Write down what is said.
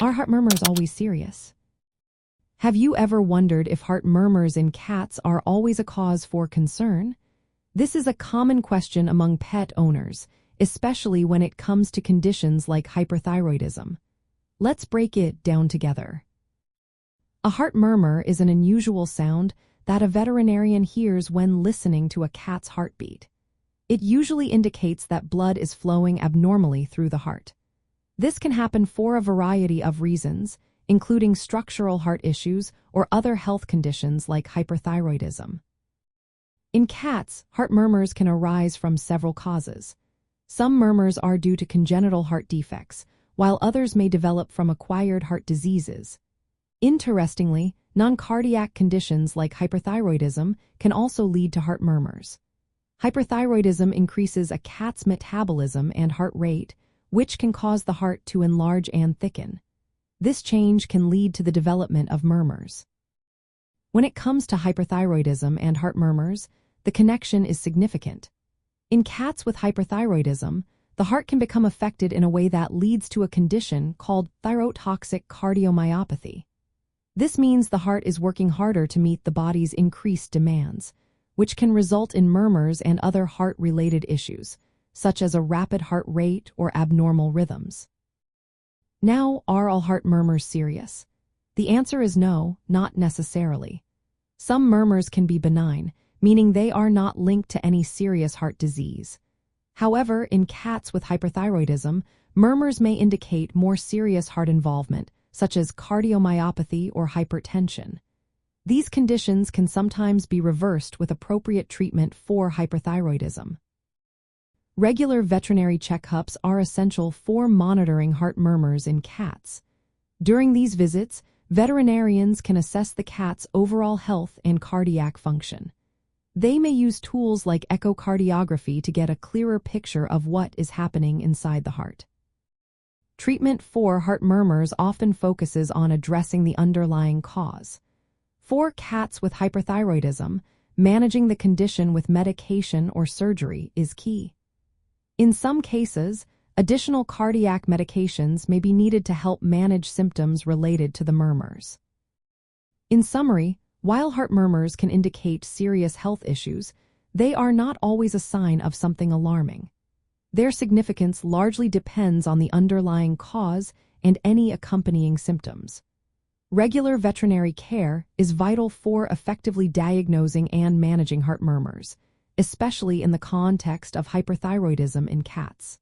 Are heart murmurs always serious? Have you ever wondered if heart murmurs in cats are always a cause for concern? This is a common question among pet owners, especially when it comes to conditions like hyperthyroidism. Let's break it down together. A heart murmur is an unusual sound that a veterinarian hears when listening to a cat's heartbeat. It usually indicates that blood is flowing abnormally through the heart. This can happen for a variety of reasons, including structural heart issues or other health conditions like hyperthyroidism. In cats, heart murmurs can arise from several causes. Some murmurs are due to congenital heart defects, while others may develop from acquired heart diseases. Interestingly, non-cardiac conditions like hyperthyroidism can also lead to heart murmurs. Hyperthyroidism increases a cat's metabolism and heart rate, which can cause the heart to enlarge and thicken. This change can lead to the development of murmurs. When it comes to hyperthyroidism and heart murmurs, the connection is significant. In cats with hyperthyroidism, the heart can become affected in a way that leads to a condition called thyrotoxic cardiomyopathy. This means the heart is working harder to meet the body's increased demands, which can result in murmurs and other heart-related issues, such as a rapid heart rate or abnormal rhythms. Now, are all heart murmurs serious? The answer is no, not necessarily. Some murmurs can be benign, meaning they are not linked to any serious heart disease. However, in cats with hyperthyroidism, murmurs may indicate more serious heart involvement, such as cardiomyopathy or hypertension. These conditions can sometimes be reversed with appropriate treatment for hyperthyroidism. Regular veterinary checkups are essential for monitoring heart murmurs in cats. During these visits, veterinarians can assess the cat's overall health and cardiac function. They may use tools like echocardiography to get a clearer picture of what is happening inside the heart. Treatment for heart murmurs often focuses on addressing the underlying cause. For cats with hyperthyroidism, managing the condition with medication or surgery is key. In some cases, additional cardiac medications may be needed to help manage symptoms related to the murmurs. In summary, while heart murmurs can indicate serious health issues, they are not always a sign of something alarming. Their significance largely depends on the underlying cause and any accompanying symptoms. Regular veterinary care is vital for effectively diagnosing and managing heart murmurs, especially in the context of hyperthyroidism in cats.